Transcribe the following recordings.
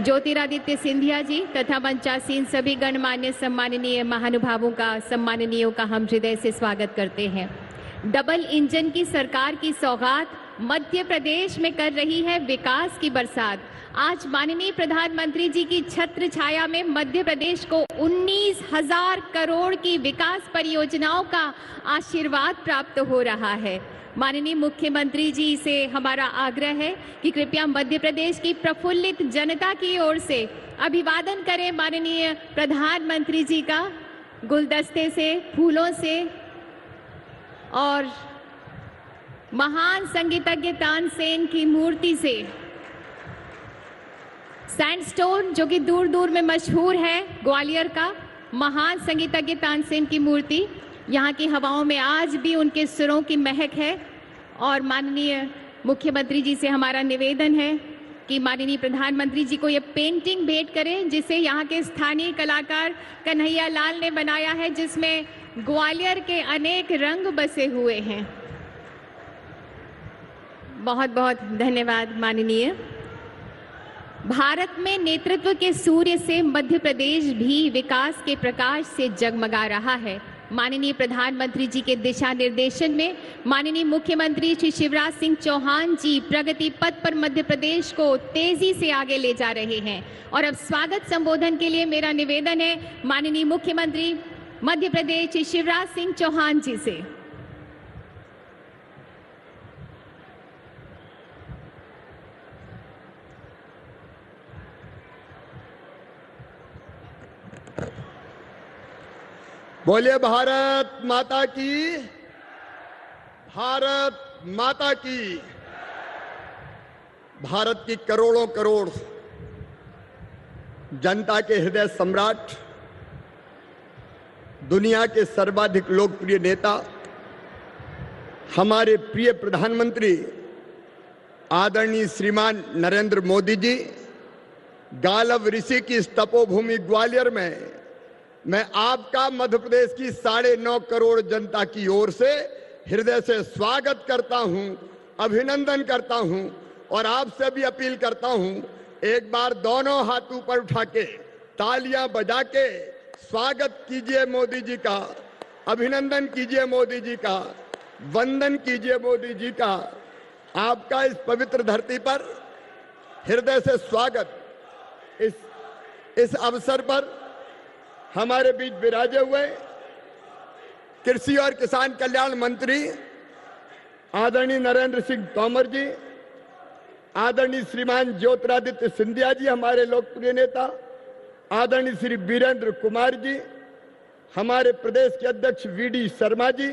ज्योतिरादित्य सिंधिया जी तथा मंचासीन सभी गणमान्य सम्माननीय महानुभावों का, सम्माननीयों का हम हृदय से स्वागत करते हैं। डबल इंजन की सरकार की सौगात मध्य प्रदेश में कर रही है विकास की बरसात। आज माननीय प्रधानमंत्री जी की छत्र छाया में मध्य प्रदेश को 19,000 करोड़ की विकास परियोजनाओं का आशीर्वाद प्राप्त हो रहा है। माननीय मुख्यमंत्री जी से हमारा आग्रह है कि कृपया मध्य प्रदेश की प्रफुल्लित जनता की ओर से अभिवादन करें माननीय प्रधानमंत्री जी का गुलदस्ते से, फूलों से और महान संगीतज्ञ तानसेन की मूर्ति से। सैंडस्टोन जो कि दूर दूर में मशहूर है, ग्वालियर का महान संगीतज्ञ तानसेन की मूर्ति, यहाँ की हवाओं में आज भी उनके सुरों की महक है। और माननीय मुख्यमंत्री जी से हमारा निवेदन है कि माननीय प्रधानमंत्री जी को ये पेंटिंग भेंट करें जिसे यहाँ के स्थानीय कलाकार कन्हैया लाल ने बनाया है, जिसमें ग्वालियर के अनेक रंग बसे हुए हैं। बहुत बहुत धन्यवाद माननीय। भारत में नेतृत्व के सूर्य से मध्य प्रदेश भी विकास के प्रकाश से जगमगा रहा है। माननीय प्रधानमंत्री जी के दिशा निर्देशन में माननीय मुख्यमंत्री श्री शिवराज सिंह चौहान जी प्रगति पथ पर मध्य प्रदेश को तेजी से आगे ले जा रहे हैं। और अब स्वागत संबोधन के लिए मेरा निवेदन है माननीय मुख्यमंत्री मध्य प्रदेश श्री शिवराज सिंह चौहान जी से। बोलिए भारत माता की, भारत माता की। भारत की करोड़ों करोड़ जनता के हृदय सम्राट, दुनिया के सर्वाधिक लोकप्रिय नेता, हमारे प्रिय प्रधानमंत्री आदरणीय श्रीमान नरेंद्र मोदी जी, गालव ऋषि की इस तपोभूमि ग्वालियर में मैं आपका मध्य प्रदेश की 9.5 करोड़ जनता की ओर से हृदय से स्वागत करता हूं, अभिनंदन करता हूं और आपसे भी अपील करता हूं, एक बार दोनों हाथ ऊपर उठा के तालियां बजा के स्वागत कीजिए मोदी जी का, अभिनंदन कीजिए मोदी जी का, वंदन कीजिए मोदी जी का। आपका इस पवित्र धरती पर हृदय से स्वागत। इस अवसर पर हमारे बीच विराजे हुए कृषि और किसान कल्याण मंत्री आदरणीय नरेंद्र सिंह तोमर जी, आदरणीय श्रीमान ज्योतिरादित्य सिंधिया जी, हमारे लोकप्रिय नेता आदरणीय श्री वीरेंद्र कुमार जी, हमारे प्रदेश के अध्यक्ष वीडी शर्मा जी,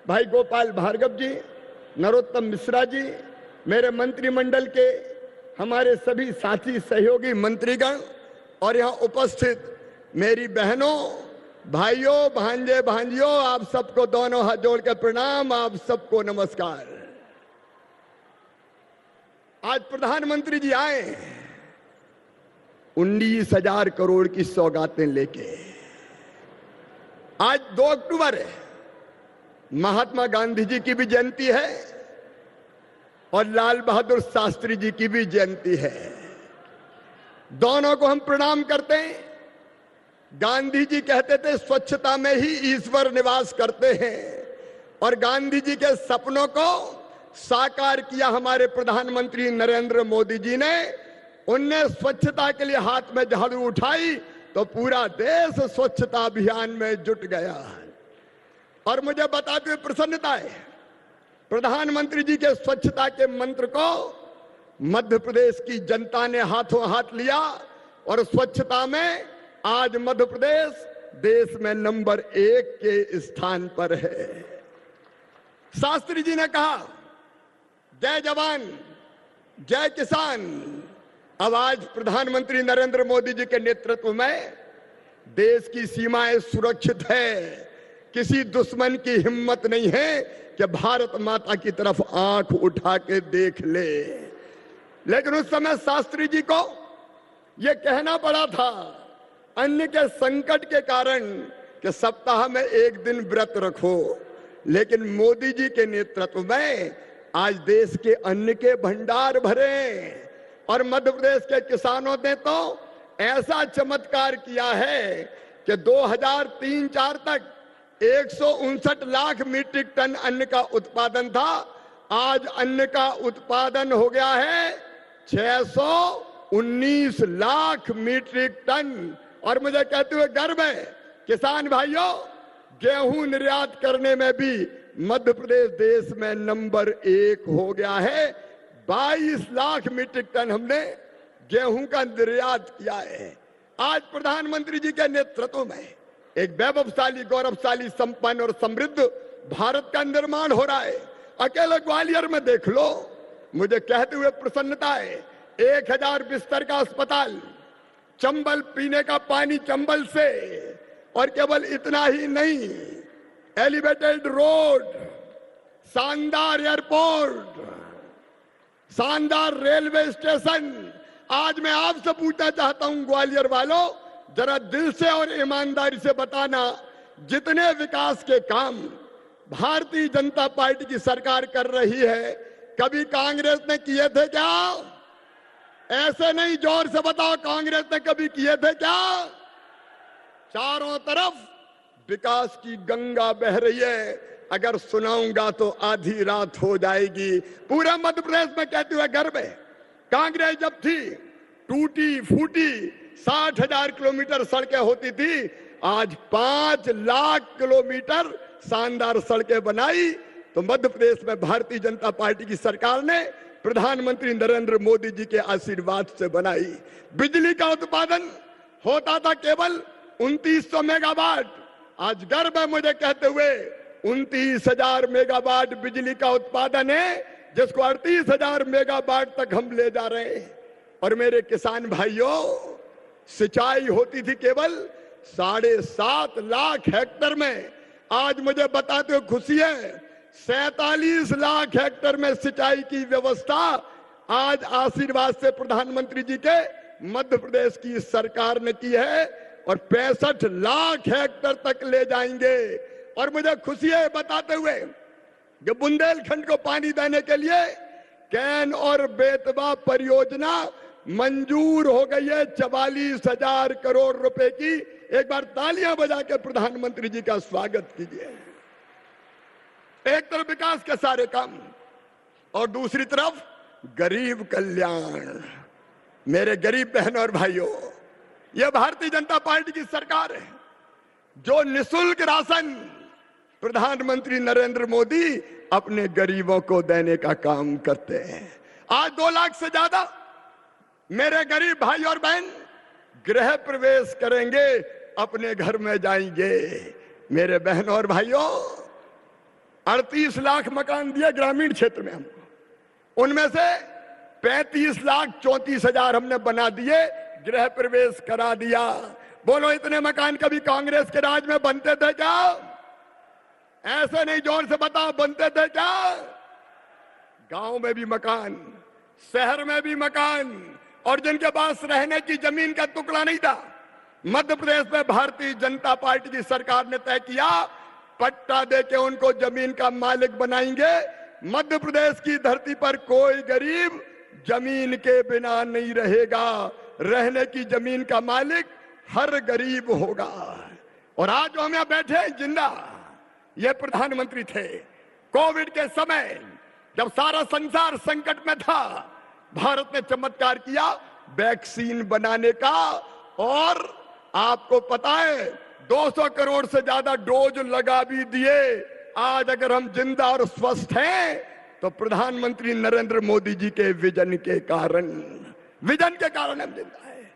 भाई गोपाल भार्गव जी, नरोत्तम मिश्रा जी, मेरे मंत्रिमंडल के हमारे सभी साथी सहयोगी मंत्रीगण और यहाँ उपस्थित मेरी बहनों, भाइयों, भांजे भांजियों, आप सबको दोनों हाथ जोड़ के प्रणाम, आप सबको नमस्कार। आज प्रधानमंत्री जी आए 19,000 करोड़ की सौगातें लेके। आज 2 अक्टूबर है, महात्मा गांधी जी की भी जयंती है और लाल बहादुर शास्त्री जी की भी जयंती है। दोनों को हम प्रणाम करते हैं। गांधी जी कहते थे स्वच्छता में ही ईश्वर निवास करते हैं और गांधी जी के सपनों को साकार किया हमारे प्रधानमंत्री नरेंद्र मोदी जी ने। उनने स्वच्छता के लिए हाथ में झाड़ू उठाई तो पूरा देश स्वच्छता अभियान में जुट गया। और मुझे बताते हुए प्रसन्नता है, प्रधानमंत्री जी के स्वच्छता के मंत्र को मध्य प्रदेश की जनता ने हाथों हाथ लिया और स्वच्छता में आज मध्य प्रदेश देश में नंबर 1 के स्थान पर है। शास्त्री जी ने कहा जय जवान जय किसान। अब आज प्रधानमंत्री नरेंद्र मोदी जी के नेतृत्व में देश की सीमाएं सुरक्षित है। किसी दुश्मन की हिम्मत नहीं है कि भारत माता की तरफ आंख उठा के देख ले। लेकिन उस समय शास्त्री जी को यह कहना पड़ा था अन्य के संकट के कारण कि सप्ताह में 1 दिन व्रत रखो। लेकिन मोदी जी के नेतृत्व में आज देश के अन्न के भंडार भरे, और मध्य प्रदेश के किसानों ने तो ऐसा चमत्कार किया है कि 2003-4 तक 159 लाख मीट्रिक टन अन्न का उत्पादन था। आज अन्न का उत्पादन हो गया है 619 लाख मीट्रिक टन। और मुझे कहते हुए गर्व है, किसान भाइयों, गेहूं निर्यात करने में भी मध्य प्रदेश देश में नंबर 1 हो गया है। 22 लाख मीट्रिक टन हमने गेहूं का निर्यात किया है। आज प्रधानमंत्री जी के नेतृत्व में एक वैभवशाली, गौरवशाली, संपन्न और समृद्ध भारत का निर्माण हो रहा है। अकेले ग्वालियर में देख लो, मुझे कहते हुए प्रसन्नता है। 1000 बिस्तर का अस्पताल, चंबल, पीने का पानी चंबल से, और केवल इतना ही नहीं, एलिवेटेड रोड, शानदार एयरपोर्ट, शानदार रेलवे स्टेशन। आज मैं आपसे पूछना चाहता हूं ग्वालियर वालों, जरा दिल से और ईमानदारी से बताना, जितने विकास के काम भारतीय जनता पार्टी की सरकार कर रही है, कभी कांग्रेस ने किए थे क्या? ऐसे नहीं, जोर से बताओ, कांग्रेस ने कभी किए थे क्या? चारों तरफ विकास की गंगा बह रही है। अगर सुनाऊंगा तो आधी रात हो जाएगी। पूरे मध्य प्रदेश में कहते हुए गर्व है, कांग्रेस जब थी टूटी फूटी 60,000 किलोमीटर सड़कें होती थी, आज 5 लाख किलोमीटर शानदार सड़कें बनाई। तो मध्य प्रदेश में भारतीय जनता पार्टी की सरकार ने प्रधानमंत्री नरेंद्र मोदी जी के आशीर्वाद से बनाई। बिजली का उत्पादन होता था केवल 2900 मेगावाट, आज गर्व है मुझे कहते हुए 29,000 मेगावाट बिजली का उत्पादन है, जिसको 38,000 मेगावाट तक हम ले जा रहे हैं। और मेरे किसान भाइयों, सिंचाई होती थी केवल 7.5 लाख हेक्टेयर में, आज मुझे बताते हुए खुशी है 47 लाख हेक्टेयर में सिंचाई की व्यवस्था आज आशीर्वाद से प्रधानमंत्री जी के मध्य प्रदेश की सरकार ने की है, और 65 लाख हेक्टेयर तक ले जाएंगे। और मुझे खुशी है बताते हुए कि बुंदेलखंड को पानी देने के लिए कैन और बेतवा परियोजना मंजूर हो गई है 44,000 करोड़ रुपए की। एक बार तालियां बजा के प्रधानमंत्री जी का स्वागत कीजिए। एक तरफ विकास के सारे काम और दूसरी तरफ गरीब कल्याण। मेरे गरीब बहनों और भाइयों, यह भारतीय जनता पार्टी की सरकार है जो निःशुल्क राशन प्रधानमंत्री नरेंद्र मोदी अपने गरीबों को देने का काम करते हैं। आज 2 लाख से ज्यादा मेरे गरीब भाई और बहन गृह प्रवेश करेंगे, अपने घर में जाएंगे। मेरे बहनों और भाइयों, 38 लाख मकान दिए ग्रामीण क्षेत्र में हमको, उनमें से 35,34,000 हमने बना दिए, गृह प्रवेश करा दिया। बोलो, इतने मकान कभी कांग्रेस के राज में बनते थे क्या? ऐसे नहीं, जोर से बताओ, बनते थे क्या? गांव में भी मकान, शहर में भी मकान, और जिनके पास रहने की जमीन का टुकड़ा नहीं था, मध्य प्रदेश में भारतीय जनता पार्टी की सरकार ने तय किया पट्टा देके उनको जमीन का मालिक बनाएंगे। मध्य प्रदेश की धरती पर कोई गरीब जमीन के बिना नहीं रहेगा, रहने की जमीन का मालिक हर गरीब होगा। और आज जो हम यहाँ बैठे जिंदा, ये प्रधानमंत्री थे। कोविड के समय जब सारा संसार संकट में था, भारत ने चमत्कार किया वैक्सीन बनाने का, और आपको पता है 200 करोड़ से ज्यादा डोज लगा भी दिए। आज अगर हम जिंदा और स्वस्थ हैं तो प्रधानमंत्री नरेंद्र मोदी जी के विजन के कारण हम जिंदा है।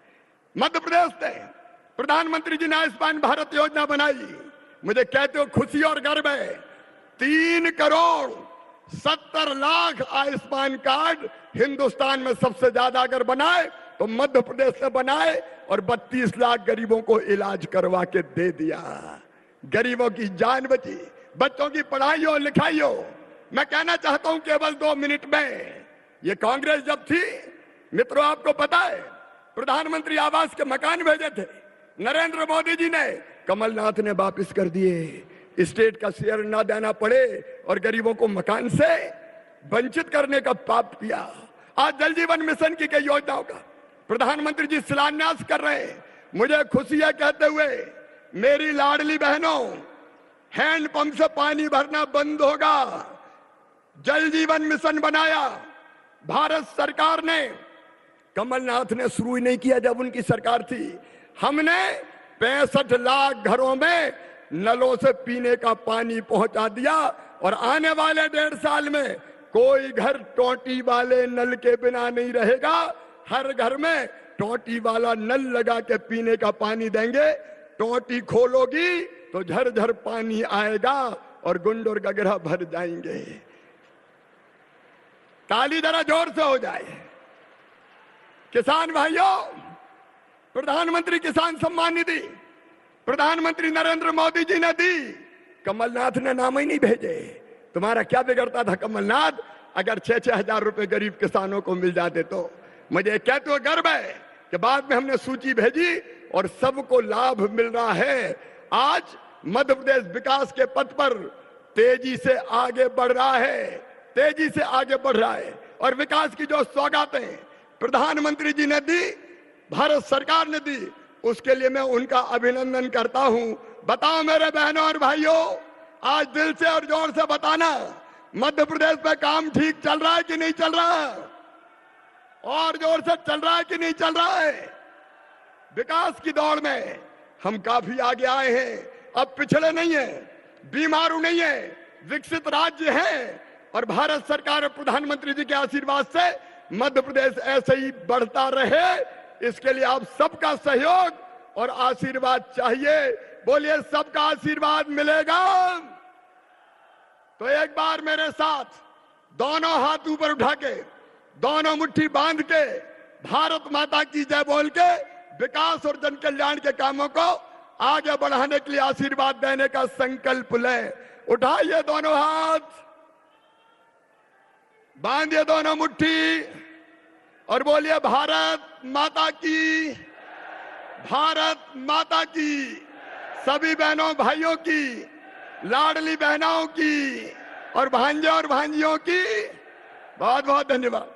मध्य प्रदेश ने प्रधानमंत्री जी ने आयुष्मान भारत योजना बनाई। मुझे कहते हो खुशी और गर्व है, 3 करोड़ 70 लाख आयुष्मान कार्ड हिंदुस्तान में सबसे ज्यादा अगर बनाए तो मध्य प्रदेश से बनाए, और 32 लाख गरीबों को इलाज करवा के दे दिया। गरीबों की जान बची, बच्चों की पढ़ाई हो, लिखाई हो। मैं कहना चाहता हूं केवल 2 मिनट में, ये कांग्रेस जब थी मित्रों, आपको पता है प्रधानमंत्री आवास के मकान भेजे थे, नरेंद्र मोदी जी ने, कमलनाथ ने वापस कर दिए। स्टेट का शेयर ना देना पड़े और गरीबों को मकान से वंचित करने का पाप किया। आज जल जीवन मिशन की कई योजनाओं का प्रधानमंत्री जी शिलान्यास कर रहे हैं। मुझे खुशी है कहते हुए, मेरी लाडली बहनों, हैंडपंप से पानी भरना बंद होगा। जल जीवन मिशन बनाया भारत सरकार ने, कमलनाथ ने शुरू ही नहीं किया जब उनकी सरकार थी। हमने 65 लाख घरों में नलों से पीने का पानी पहुंचा दिया और आने वाले 1.5 साल में कोई घर टोटी वाले नल के बिना नहीं रहेगा। हर घर में टोटी वाला नल लगा के पीने का पानी देंगे। टोटी खोलोगी तो झरझर पानी आएगा और गुंड और गगरा भर जाएंगे। ताली जरा जोर से हो जाए। किसान भाइयों, प्रधानमंत्री किसान सम्मान निधि प्रधानमंत्री नरेंद्र मोदी जी ने दी, कमलनाथ ने नाम ही नहीं भेजे। तुम्हारा क्या बिगड़ता था कमलनाथ, अगर 6-6 हजार रुपए गरीब किसानों को मिल जाते तो। मुझे कहते हुए गर्व है कि बाद में हमने सूची भेजी और सबको लाभ मिल रहा है। आज मध्य प्रदेश विकास के पथ पर तेजी से आगे बढ़ रहा है, तेजी से आगे बढ़ रहा है। और विकास की जो सौगातें प्रधानमंत्री जी ने दी, भारत सरकार ने दी, उसके लिए मैं उनका अभिनंदन करता हूं। बताओ मेरे बहनों और भाइयों, आज दिल से और जोर से बताना, मध्य प्रदेश में काम ठीक चल रहा है कि नहीं चल रहा है? और जोर से चल रहा है कि नहीं चल रहा है? विकास की दौड़ में हम काफी आगे आए हैं, अब पिछड़े नहीं है, बीमारू नहीं है, विकसित राज्य है। और भारत सरकार और प्रधानमंत्री जी के आशीर्वाद से मध्य प्रदेश ऐसे ही बढ़ता रहे, इसके लिए आप सबका सहयोग और आशीर्वाद चाहिए। बोलिए, सबका आशीर्वाद मिलेगा तो एक बार मेरे साथ दोनों हाथ ऊपर उठा के, दोनों मुट्ठी बांध के, भारत माता की जय बोल के विकास और जन कल्याण के कामों को आगे बढ़ाने के लिए आशीर्वाद देने का संकल्प लें। उठाइए दोनों हाथ, बांधिए दोनों मुट्ठी और बोलिए, भारत माता की, भारत माता की। सभी बहनों भाइयों की, लाडली बहनों की और भांजे और भांजियों की बहुत बहुत धन्यवाद।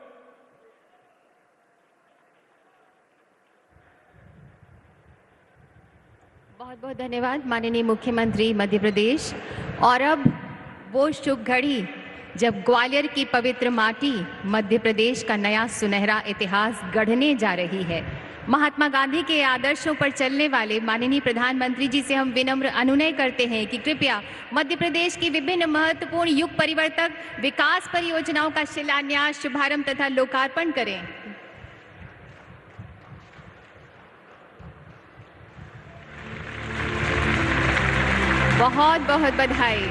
बहुत बहुत धन्यवाद माननीय मुख्यमंत्री मध्य प्रदेश। और अब वो शुभ घड़ी जब ग्वालियर की पवित्र माटी मध्य प्रदेश का नया सुनहरा इतिहास गढ़ने जा रही है। महात्मा गांधी के आदर्शों पर चलने वाले माननीय प्रधानमंत्री जी से हम विनम्र अनुनय करते हैं कि कृपया मध्य प्रदेश की विभिन्न महत्वपूर्ण युग परिवर्तक विकास परियोजनाओं का शिलान्यास, शुभारंभ तथा लोकार्पण करें। बहुत बहुत बधाई।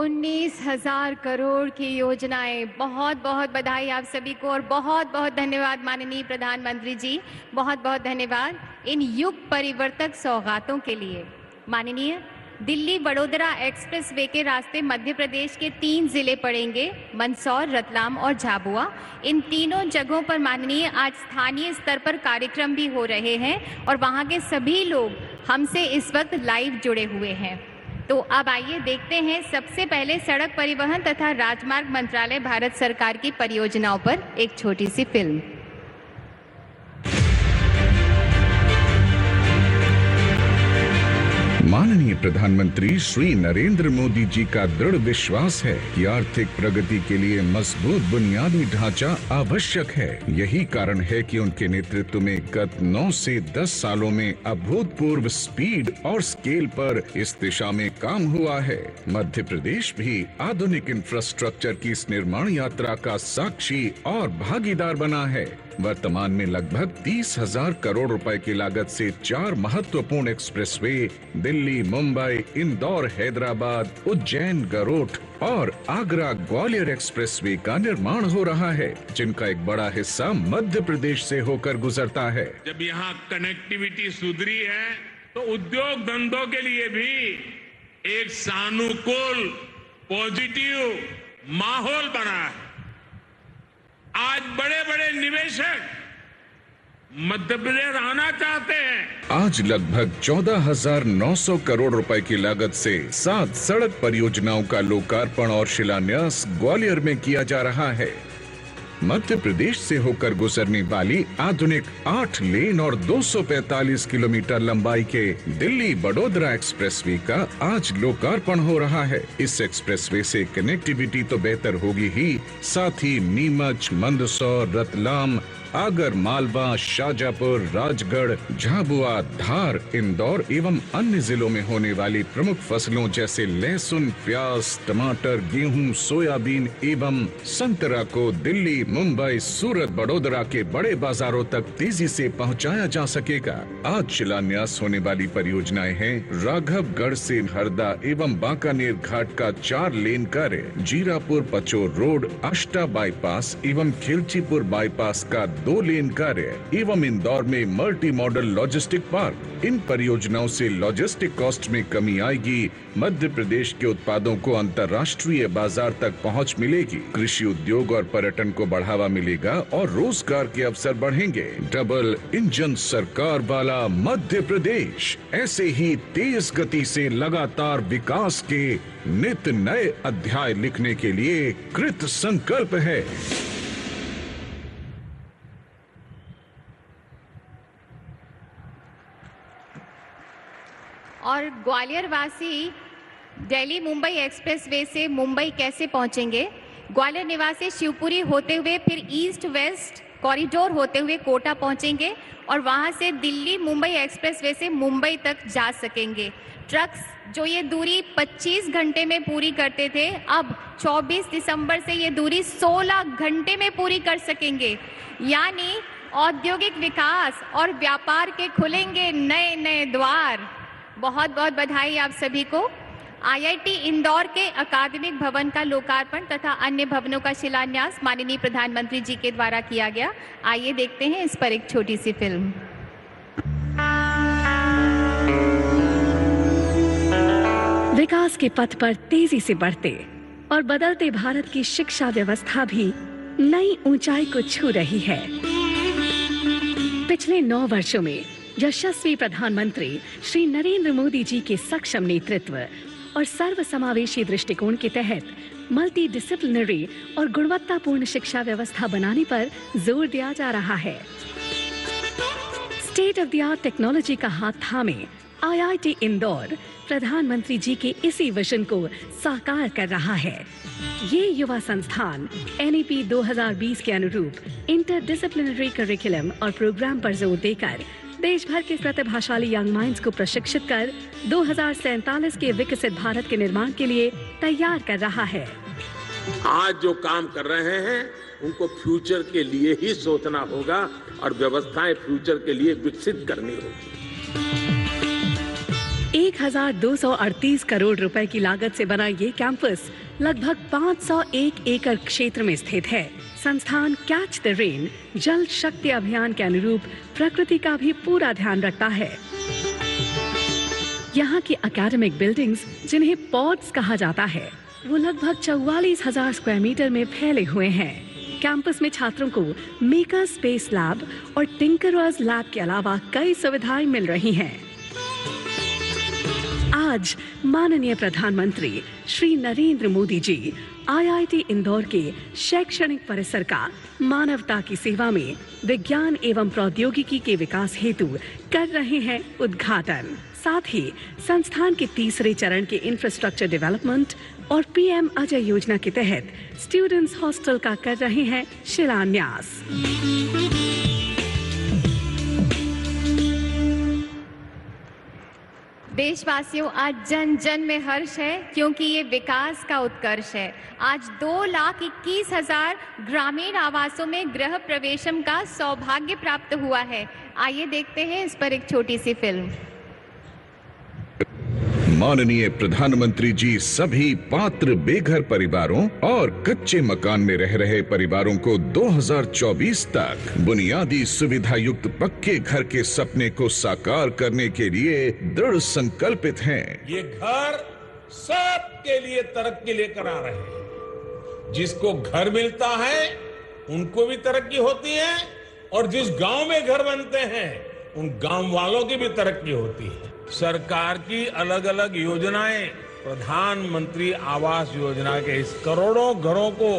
19,000 करोड़ की योजनाएं। बहुत बहुत बधाई आप सभी को और बहुत बहुत धन्यवाद माननीय प्रधानमंत्री जी, बहुत बहुत धन्यवाद इन युग परिवर्तक सौगातों के लिए। माननीय, दिल्ली वडोदरा एक्सप्रेस वे के रास्ते मध्य प्रदेश के 3 जिले पड़ेंगे, मंदसौर, रतलाम और झाबुआ। इन तीनों जगहों पर माननीय आज स्थानीय स्तर पर कार्यक्रम भी हो रहे हैं और वहां के सभी लोग हमसे इस वक्त लाइव जुड़े हुए हैं। तो अब आइए देखते हैं सबसे पहले सड़क परिवहन तथा राजमार्ग मंत्रालय भारत सरकार की परियोजनाओं पर एक छोटी सी फिल्म। माननीय प्रधानमंत्री श्री नरेंद्र मोदी जी का दृढ़ विश्वास है कि आर्थिक प्रगति के लिए मजबूत बुनियादी ढांचा आवश्यक है। यही कारण है कि उनके नेतृत्व में गत 9 से 10 सालों में अभूतपूर्व स्पीड और स्केल पर इस दिशा में काम हुआ है। मध्य प्रदेश भी आधुनिक इंफ्रास्ट्रक्चर की इस निर्माण यात्रा का साक्षी और भागीदार बना है। वर्तमान में लगभग 30,000 करोड़ रुपए की लागत से 4 महत्वपूर्ण एक्सप्रेसवे दिल्ली, मुंबई, इंदौर, हैदराबाद, उज्जैन, गरोठ और आगरा ग्वालियर एक्सप्रेसवे का निर्माण हो रहा है, जिनका एक बड़ा हिस्सा मध्य प्रदेश से होकर गुजरता है। जब यहाँ कनेक्टिविटी सुधरी है तो उद्योग धंधों के लिए भी एक सानुकूल पॉजिटिव माहौल बना है। आज बड़े बड़े निवेशक मध्य प्रदेश आना चाहते हैं। आज लगभग 14,900 करोड़ रुपए की लागत से 7 सड़क परियोजनाओं का लोकार्पण और शिलान्यास ग्वालियर में किया जा रहा है। मध्य प्रदेश से होकर गुजरने वाली आधुनिक 8 लेन और 245 किलोमीटर लंबाई के दिल्ली वडोदरा एक्सप्रेसवे का आज लोकार्पण हो रहा है। इस एक्सप्रेसवे से कनेक्टिविटी तो बेहतर होगी ही, साथ ही नीमच, मंदसौर, रतलाम, आगर मालवा, शाजापुर, राजगढ़, झाबुआ, धार, इंदौर एवं अन्य जिलों में होने वाली प्रमुख फसलों जैसे लहसुन, प्याज, टमाटर, गेहूं, सोयाबीन एवं संतरा को दिल्ली, मुंबई, सूरत, बड़ोदरा के बड़े बाजारों तक तेजी से पहुंचाया जा सकेगा। आज शिलान्यास होने वाली परियोजनाएं हैं राघवगढ़ से हरदा एवं बांकानेर घाट का 4 लेन कार्य, जीरापुर पचोर रोड, अष्टा बाईपास एवं खिलचीपुर बाईपास का 2 लेन कार्य एवं इंदौर में मल्टी मॉडल लॉजिस्टिक पार्क। इन परियोजनाओं से लॉजिस्टिक कॉस्ट में कमी आएगी, मध्य प्रदेश के उत्पादों को अंतर्राष्ट्रीय बाजार तक पहुंच मिलेगी, कृषि उद्योग और पर्यटन को बढ़ावा मिलेगा और रोजगार के अवसर बढ़ेंगे। डबल इंजन सरकार वाला मध्य प्रदेश ऐसे ही तेज गति से लगातार विकास के नित नए अध्याय लिखने के लिए कृत संकल्प है। और ग्वालियर वासी दिल्ली मुंबई एक्सप्रेसवे से मुंबई कैसे पहुंचेंगे? ग्वालियर निवासी शिवपुरी होते हुए फिर ईस्ट वेस्ट कॉरिडोर होते हुए कोटा पहुंचेंगे और वहां से दिल्ली मुंबई एक्सप्रेसवे से मुंबई तक जा सकेंगे। ट्रक्स जो ये दूरी 25 घंटे में पूरी करते थे, अब 24 दिसंबर से ये दूरी 16 घंटे में पूरी कर सकेंगे। यानी औद्योगिक विकास और व्यापार के खुलेंगे नए नए द्वार। बहुत बहुत बधाई आप सभी को। आईआईटी इंदौर के अकादमिक भवन का लोकार्पण तथा अन्य भवनों का शिलान्यास माननीय प्रधानमंत्री जी के द्वारा किया गया। आइए देखते हैं इस पर एक छोटी सी फिल्म। विकास के पथ पर तेजी से बढ़ते और बदलते भारत की शिक्षा व्यवस्था भी नई ऊंचाई को छू रही है। पिछले 9 वर्षों में यशस्वी प्रधानमंत्री श्री नरेंद्र मोदी जी के सक्षम नेतृत्व और सर्वसमावेशी दृष्टिकोण के तहत मल्टी डिसिप्लिनरी और गुणवत्तापूर्ण शिक्षा व्यवस्था बनाने पर जोर दिया जा रहा है। State of the art technology का हाथ थामे आईआईटी इंदौर प्रधानमंत्री जी के इसी विजन को साकार कर रहा है। ये युवा संस्थान एनईपी 2020 के अनुरूप इंटरडिसिप्लिनरी करिकुलम और प्रोग्राम पर जोर देकर देश भर के प्रतिभाशाली यंग माइंड्स को प्रशिक्षित कर 2047 के विकसित भारत के निर्माण के लिए तैयार कर रहा है। आज जो काम कर रहे हैं उनको फ्यूचर के लिए ही सोचना होगा और व्यवस्थाएं फ्यूचर के लिए विकसित करनी होगी। 1238 करोड़ रुपए की लागत से बना ये कैंपस लगभग 501 एकड़ क्षेत्र में स्थित है। संस्थान कैच द रेन जल शक्ति अभियान के अनुरूप प्रकृति का भी पूरा ध्यान रखता है। यहाँ की एकेडमिक बिल्डिंग्स, जिन्हें पॉड्स कहा जाता है, वो लगभग 44,000 स्क्वायर मीटर में फैले हुए हैं। कैंपस में छात्रों को मेकर स्पेस लैब और टिंकरर्स लैब के अलावा कई सुविधाएं मिल रही हैं। आज माननीय प्रधानमंत्री श्री नरेंद्र मोदी जी IIT इंदौर के शैक्षणिक परिसर का मानवता की सेवा में विज्ञान एवं प्रौद्योगिकी के विकास हेतु कर रहे हैं उद्घाटन। साथ ही संस्थान के तीसरे चरण के इंफ्रास्ट्रक्चर डेवलपमेंट और PM अजय योजना के तहत स्टूडेंट्स हॉस्टल का कर रहे हैं शिलान्यास। देशवासियों, आज जन जन में हर्ष है क्योंकि ये विकास का उत्कर्ष है। आज 2,21,000 ग्रामीण आवासों में गृह प्रवेशम का सौभाग्य प्राप्त हुआ है। आइए देखते हैं इस पर एक छोटी सी फिल्म। माननीय प्रधानमंत्री जी सभी पात्र बेघर परिवारों और कच्चे मकान में रह रहे परिवारों को 2024 तक बुनियादी सुविधा युक्त पक्के घर के सपने को साकार करने के लिए दृढ़ संकल्पित हैं। ये घर सबके लिए तरक्की लेकर आ रहे हैं। जिसको घर मिलता है उनको भी तरक्की होती है और जिस गांव में घर बनते हैं उन गांव वालों की भी तरक्की होती है। सरकार की अलग अलग योजनाएं प्रधानमंत्री आवास योजना के इस करोड़ों घरों को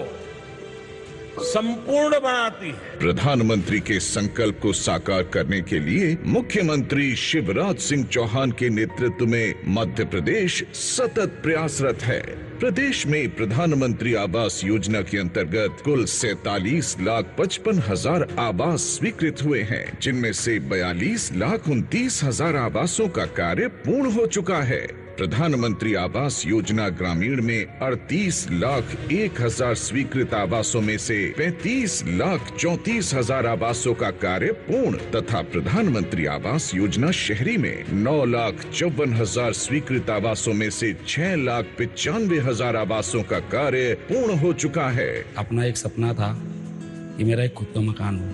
संपूर्ण बनाती है। प्रधानमंत्री के संकल्प को साकार करने के लिए मुख्यमंत्री शिवराज सिंह चौहान के नेतृत्व में मध्य प्रदेश सतत प्रयासरत है। प्रदेश में प्रधानमंत्री आवास योजना के अंतर्गत कुल 47,55,000 आवास स्वीकृत हुए हैं, जिनमें से 42,29,000 आवासों का कार्य पूर्ण हो चुका है। प्रधानमंत्री आवास योजना ग्रामीण में 38,01,000 स्वीकृत आवासों में से 35,34,000 आवासों का कार्य पूर्ण तथा प्रधानमंत्री आवास योजना शहरी में 9,54,000 स्वीकृत आवासों में से 6,95,000 आवासों का कार्य पूर्ण हो चुका है। अपना एक सपना था कि मेरा एक खुद का मकान हो,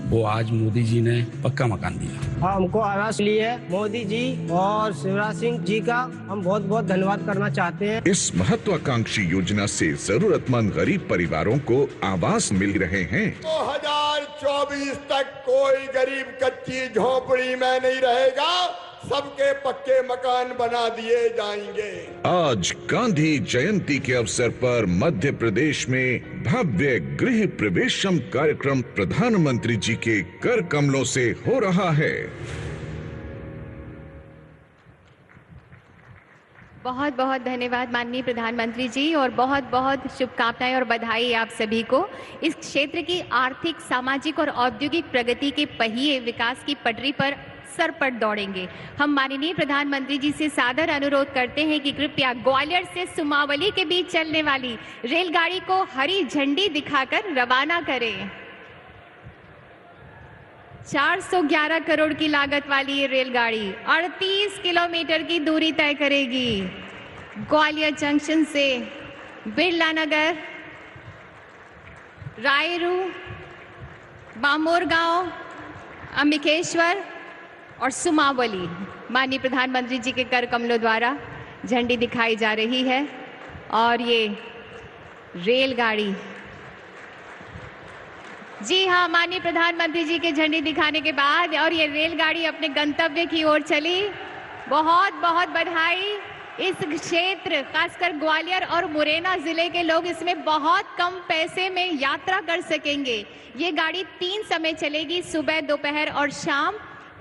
वो आज मोदी जी ने पक्का मकान दिया। हमको आवास लिए मोदी जी और शिवराज सिंह जी का हम बहुत बहुत धन्यवाद करना चाहते हैं। इस महत्वाकांक्षी योजना से जरूरतमंद गरीब परिवारों को आवास मिल रहे हैं। 2024 तक कोई गरीब कच्ची झोपड़ी में नहीं रहेगा, सबके पक्के मकान बना दिए जाएंगे। आज गांधी जयंती के अवसर पर मध्य प्रदेश में भव्य गृह प्रवेशम कार्यक्रम प्रधानमंत्री जी के कर कमलों से हो रहा है। बहुत बहुत धन्यवाद माननीय प्रधानमंत्री जी और बहुत बहुत शुभकामनाएं और बधाई आप सभी को। इस क्षेत्र की आर्थिक, सामाजिक और औद्योगिक प्रगति के पहिए विकास की पटरी पर सरपट दौड़ेंगे। हम माननीय प्रधानमंत्री जी से सादर अनुरोध करते हैं कि कृपया ग्वालियर से सुमावली के बीच चलने वाली रेलगाड़ी को हरी झंडी दिखाकर रवाना करें। 411 करोड़ की लागत वाली ये रेलगाड़ी 38 किलोमीटर की दूरी तय करेगी। ग्वालियर जंक्शन से बिरला नगर, रायरू, बामोर गांव, अंबिकेश्वर और सुमावली माननीय प्रधानमंत्री जी के कर कमलों द्वारा झंडी दिखाई जा रही है। और ये रेलगाड़ी, जी हाँ, माननीय प्रधानमंत्री जी के झंडी दिखाने के बाद और ये रेलगाड़ी अपने गंतव्य की ओर चली। बहुत बहुत बधाई। इस क्षेत्र, खासकर ग्वालियर और मुरैना जिले के लोग इसमें बहुत कम पैसे में यात्रा कर सकेंगे। ये गाड़ी 3 समय चलेगी, सुबह, दोपहर और शाम।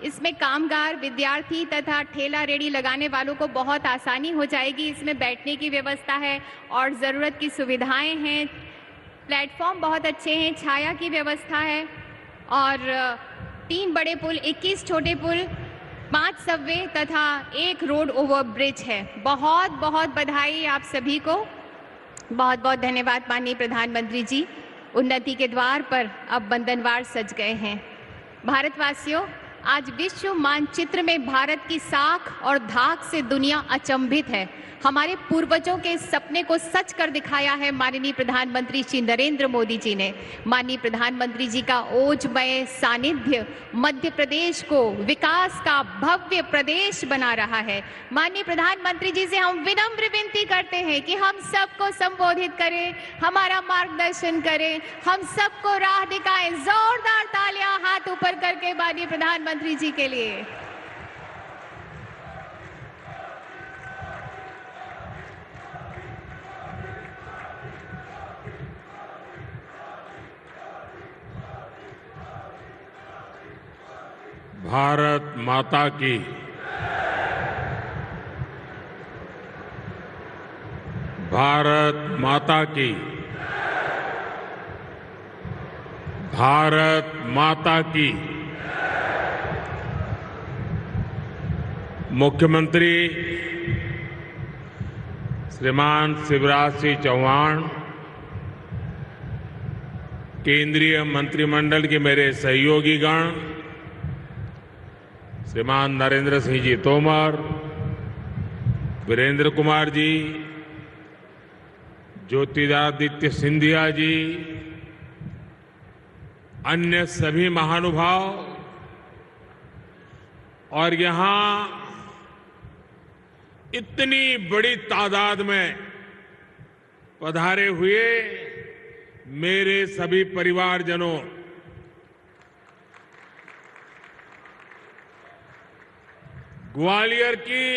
इसमें कामगार, विद्यार्थी तथा ठेला रेड़ी लगाने वालों को बहुत आसानी हो जाएगी। इसमें बैठने की व्यवस्था है और ज़रूरत की सुविधाएं हैं। प्लेटफॉर्म बहुत अच्छे हैं, छाया की व्यवस्था है और 3 बड़े पुल, 21 छोटे पुल, 5 सबवे तथा 1 रोड ओवर ब्रिज है। बहुत बहुत बधाई आप सभी को। बहुत बहुत धन्यवाद माननीय प्रधानमंत्री जी। उन्नति के द्वार पर अब बंधनवार सज गए हैं। भारतवासियों, आज विश्व मानचित्र में भारत की साख और धाक से दुनिया अचंभित है। हमारे पूर्वजों के सपने को सच कर दिखाया है माननीय प्रधानमंत्री श्री नरेंद्र मोदी जी ने। माननीय प्रधानमंत्री जी का ओजमय सानिध्य मध्य प्रदेश को विकास का भव्य प्रदेश बना रहा है। माननीय प्रधानमंत्री जी से हम विनम्र विनती करते हैं कि हम सबको संबोधित करें, हमारा मार्गदर्शन करें, हम सबको राह दिखाएं। जोरदार तालियां हाथ ऊपर करके माननीय प्रधानमंत्री जी के लिए। भारत माता की भारत माता की भारत माता की। मुख्यमंत्री श्रीमान शिवराज सिंह चौहान, केंद्रीय मंत्रिमंडल के मेरे सहयोगीगण श्रीमान नरेंद्र सिंह जी तोमर, वीरेंद्र कुमार जी, ज्योतिरादित्य सिंधिया जी, अन्य सभी महानुभाव और यहां इतनी बड़ी तादाद में पधारे हुए मेरे सभी परिवारजनों, ग्वालियर की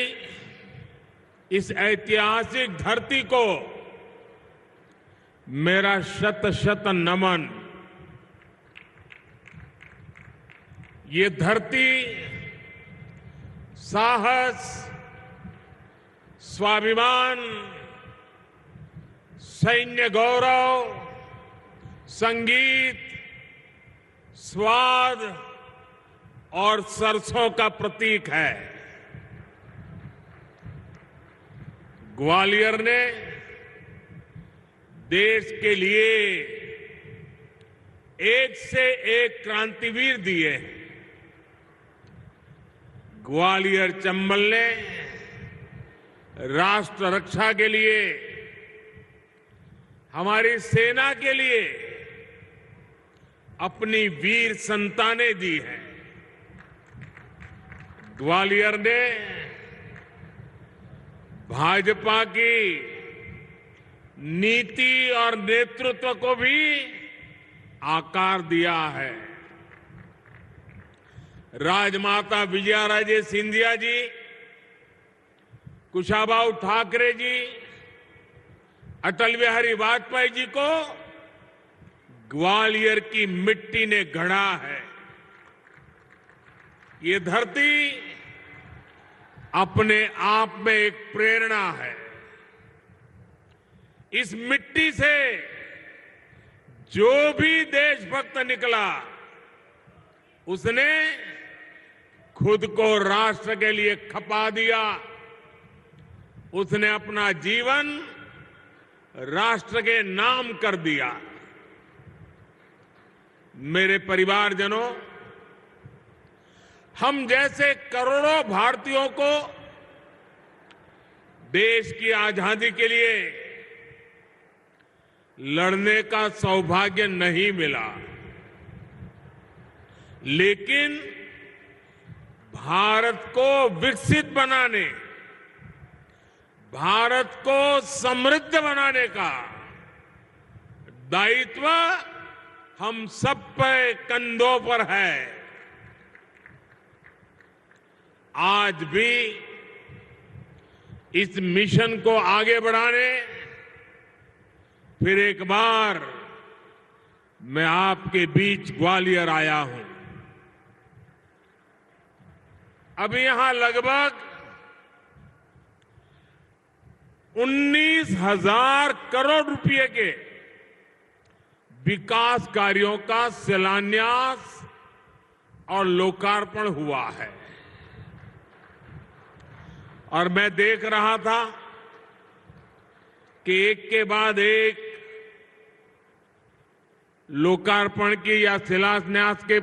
इस ऐतिहासिक धरती को मेरा शत शत नमन। ये धरती साहस, स्वाभिमान, सैन्य गौरव, संगीत, स्वाद और सरसों का प्रतीक है। ग्वालियर ने देश के लिए एक से एक क्रांतिवीर दिए। ग्वालियर चंबल ने राष्ट्र रक्षा के लिए, हमारी सेना के लिए अपनी वीर संतानें दी हैं। ग्वालियर ने भाजपा की नीति और नेतृत्व को भी आकार दिया है। राजमाता विजयाराजे सिंधिया जी, कुशाभाऊ ठाकरे जी, अटल बिहारी वाजपेयी जी को ग्वालियर की मिट्टी ने गढ़ा है। ये धरती अपने आप में एक प्रेरणा है। इस मिट्टी से जो भी देशभक्त निकला, उसने खुद को राष्ट्र के लिए खपा दिया। उसने अपना जीवन राष्ट्र के नाम कर दिया। मेरे परिवारजनों, हम जैसे करोड़ों भारतीयों को देश की आजादी के लिए लड़ने का सौभाग्य नहीं मिला, लेकिन भारत को विकसित बनाने, भारत को समृद्ध बनाने का दायित्व हम सब पे कंधों पर है। आज भी इस मिशन को आगे बढ़ाने फिर एक बार मैं आपके बीच ग्वालियर आया हूं। अभी यहां लगभग 19,000 करोड़ रुपए के विकास कार्यों का शिलान्यास और लोकार्पण हुआ है। और मैं देख रहा था कि एक के बाद एक लोकार्पण की या शिलान्यास के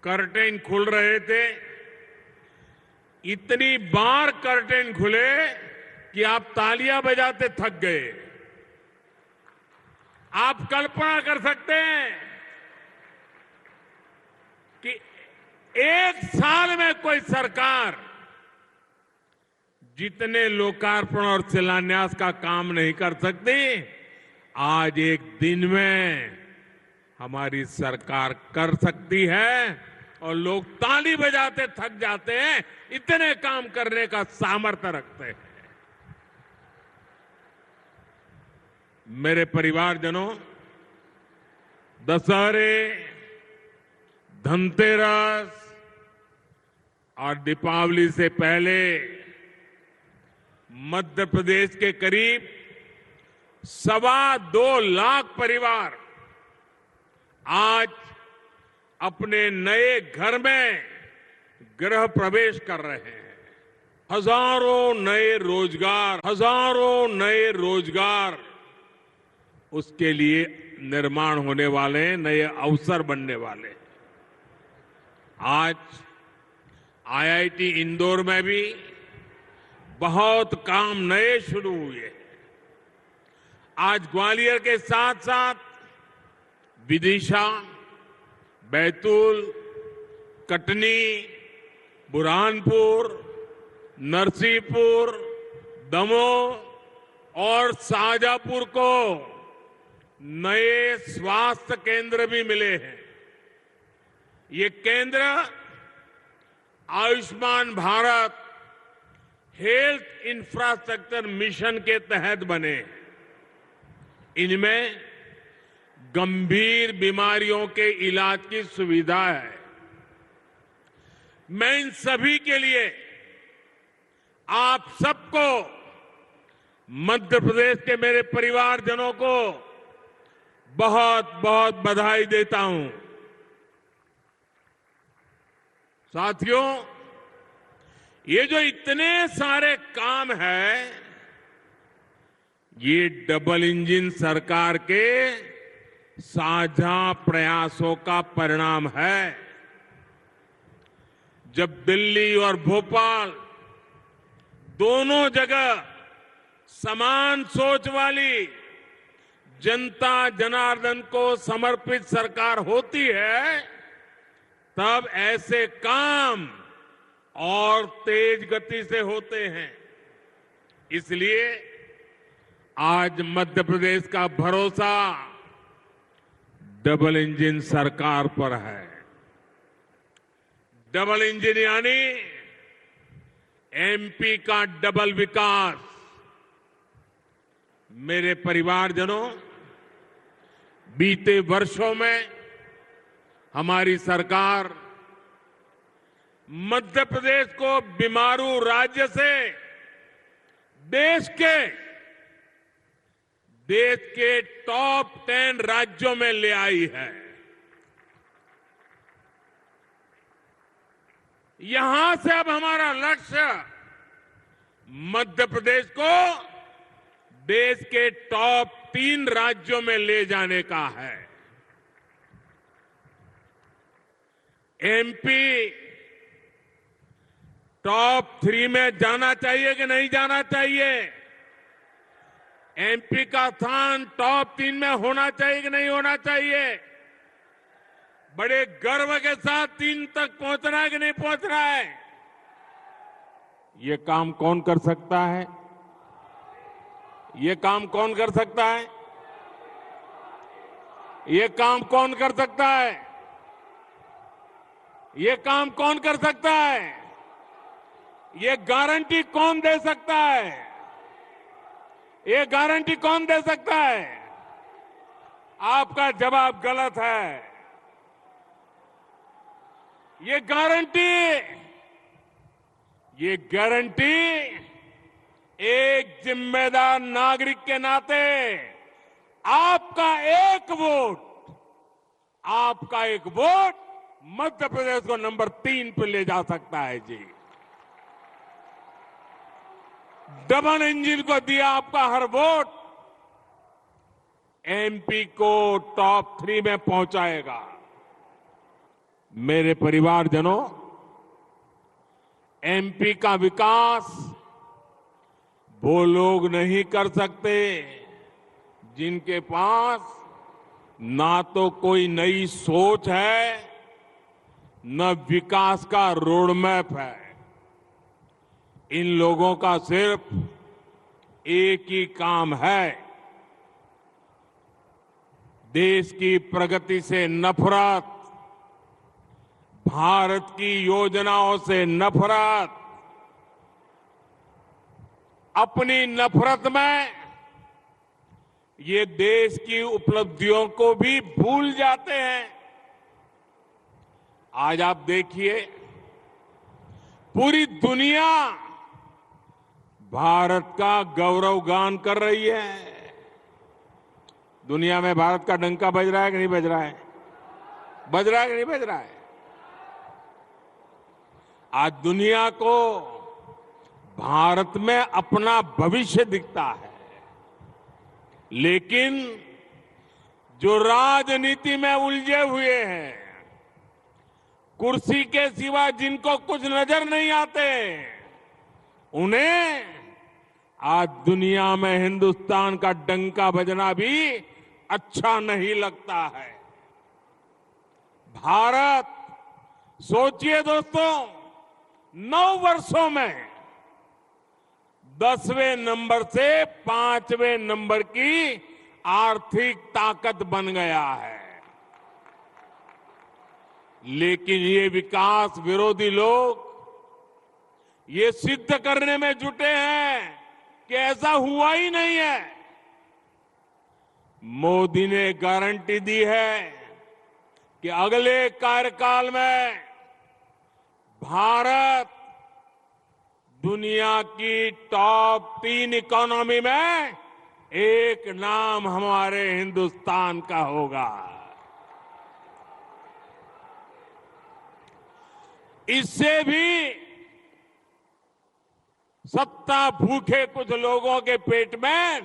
कर्टेन खुल रहे थे, इतनी बार कर्टेन खुले कि आप तालियां बजाते थक गए। आप कल्पना कर सकते हैं कि एक साल में कोई सरकार जितने लोकार्पण और शिलान्यास का काम नहीं कर सकती, आज एक दिन में हमारी सरकार कर सकती है और लोग ताली बजाते थक जाते हैं, इतने काम करने का सामर्थ्य रखते हैं। मेरे परिवारजनों, दशहरे, धनतेरस और दीपावली से पहले मध्य प्रदेश के करीब 2.25 लाख परिवार आज अपने नए घर में गृह प्रवेश कर रहे हैं। हजारों नए रोजगार उसके लिए निर्माण होने वाले हैं, नए अवसर बनने वाले हैं। आज आईआईटी इंदौर में भी बहुत काम नए शुरू हुए। आज ग्वालियर के साथ साथ विदिशा, बैतूल, कटनी, बुरहानपुर, नरसिंहपुर, दमोह और शाहजहांपुर को नए स्वास्थ्य केंद्र भी मिले हैं। ये केंद्र Ayushman Bharat health infrastructure mission के तहत बने। इनमें गंभीर बीमारियों के इलाज की सुविधा है। मैं इन सभी के लिए आप सबको, मध्य प्रदेश के मेरे परिवारजनों को बहुत बहुत बधाई देता हूं। साथियों, ये जो इतने सारे काम हैं, ये डबल इंजन सरकार के साझा प्रयासों का परिणाम है। जब दिल्ली और भोपाल दोनों जगह समान सोच वाली जनता जनार्दन को समर्पित सरकार होती है, तब ऐसे काम और तेज गति से होते हैं। इसलिए आज मध्य प्रदेश का भरोसा डबल इंजन सरकार पर है। डबल इंजन यानी एमपी का डबल विकास। मेरे परिवारजनों, बीते वर्षों में हमारी सरकार मध्य प्रदेश को बीमारू राज्य से देश के टॉप 10 राज्यों में ले आई है। यहां से अब हमारा लक्ष्य मध्य प्रदेश को देश के टॉप 3 राज्यों में ले जाने का है। एमपी टॉप 3 में जाना चाहिए कि नहीं जाना चाहिए? एमपी का स्थान टॉप 3 में होना चाहिए कि नहीं होना चाहिए? बड़े गर्व के साथ 3 तक पहुंचना है कि नहीं पहुंचना है? ये काम कौन कर सकता है? ये काम कौन कर सकता है? ये काम कौन कर सकता है? ये काम कौन कर सकता है? ये गारंटी कौन दे सकता है? ये गारंटी कौन दे सकता है? आपका जवाब गलत है। ये गारंटी एक जिम्मेदार नागरिक के नाते आपका एक वोट मध्य प्रदेश को नंबर 3 पर ले जा सकता है जी। डबल इंजन को दिया आपका हर वोट एमपी को टॉप 3 में पहुंचाएगा। मेरे परिवारजनों, एमपी का विकास वो लोग नहीं कर सकते जिनके पास ना तो कोई नई सोच है, न विकास का रोड मैप है। इन लोगों का सिर्फ एक ही काम है, देश की प्रगति से नफरत, भारत की योजनाओं से नफरत। अपनी नफरत में ये देश की उपलब्धियों को भी भूल जाते हैं। आज आप देखिए, पूरी दुनिया भारत का गौरवगान कर रही है। दुनिया में भारत का डंका बज रहा है कि नहीं बज रहा है? बज रहा है कि नहीं बज रहा है? आज दुनिया को भारत में अपना भविष्य दिखता है, लेकिन जो राजनीति में उलझे हुए हैं, कुर्सी के सिवा जिनको कुछ नजर नहीं आते, उन्हें आज दुनिया में हिंदुस्तान का डंका बजना भी अच्छा नहीं लगता है। भारत, सोचिए दोस्तों, 9 वर्षों में 10वें नंबर से 5वें नंबर की आर्थिक ताकत बन गया है। लेकिन ये विकास विरोधी लोग ये सिद्ध करने में जुटे हैं कि ऐसा हुआ ही नहीं है। मोदी ने गारंटी दी है कि अगले कार्यकाल में भारत दुनिया की टॉप 3 इकोनॉमी में एक नाम हमारे हिंदुस्तान का होगा। इससे भी सत्ता भूखे कुछ लोगों के पेट में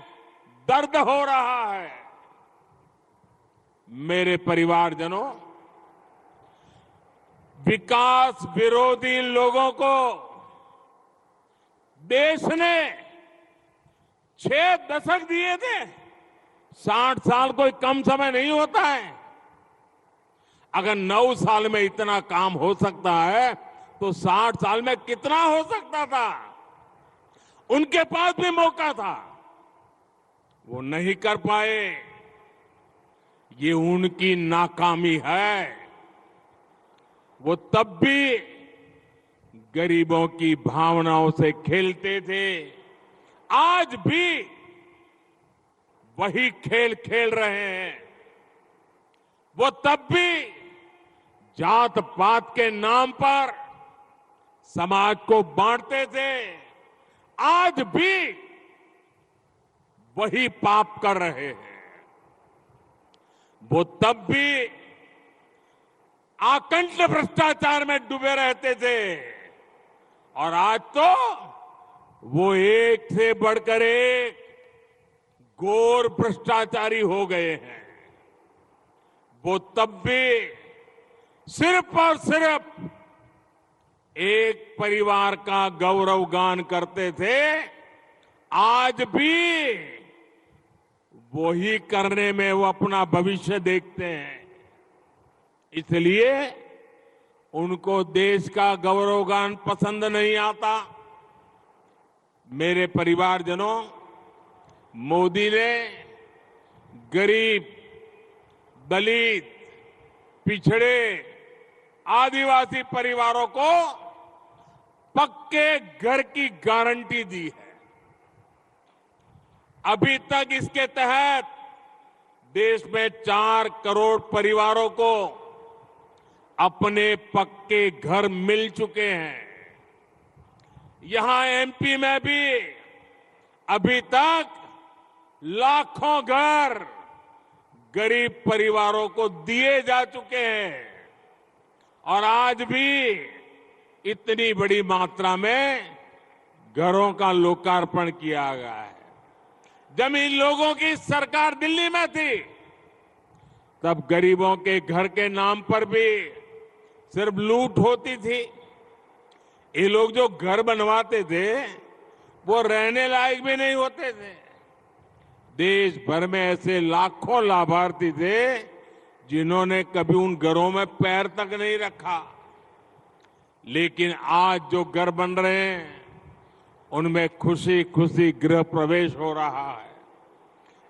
दर्द हो रहा है। मेरे परिवारजनों, विकास विरोधी लोगों को देश ने 6 दशक दिए थे। 60 साल कोई कम समय नहीं होता है। अगर 9 साल में इतना काम हो सकता है तो 60 साल में कितना हो सकता था? उनके पास भी मौका था, वो नहीं कर पाए। ये उनकी नाकामी है। वो तब भी गरीबों की भावनाओं से खेलते थे, आज भी वही खेल खेल रहे हैं। वो तब भी जात पात के नाम पर समाज को बांटते थे, आज भी वही पाप कर रहे हैं। वो तब भी आकंठ भ्रष्टाचार में डूबे रहते थे, और आज तो वो एक से बढ़कर एक घोर भ्रष्टाचारी हो गए हैं। वो तब भी सिर्फ और सिर्फ एक परिवार का गौरवगान करते थे, आज भी वही करने में वो अपना भविष्य देखते हैं। इसलिए उनको देश का गौरवगान पसंद नहीं आता। मेरे परिवारजनों, मोदी ने गरीब, दलित, पिछड़े, आदिवासी परिवारों को पक्के घर की गारंटी दी है। अभी तक इसके तहत देश में 4 करोड़ परिवारों को अपने पक्के घर मिल चुके हैं। यहां एमपी में भी अभी तक लाखों घर गरीब परिवारों को दिए जा चुके हैं, और आज भी इतनी बड़ी मात्रा में घरों का लोकार्पण किया गया है। जब इन लोगों की सरकार दिल्ली में थी, तब गरीबों के घर के नाम पर भी सिर्फ लूट होती थी। ये लोग जो घर बनवाते थे वो रहने लायक भी नहीं होते थे। देश भर में ऐसे लाखों लाभार्थी थे जिन्होंने कभी उन घरों में पैर तक नहीं रखा। लेकिन आज जो घर बन रहे हैं उनमें खुशी खुशी गृह प्रवेश हो रहा है।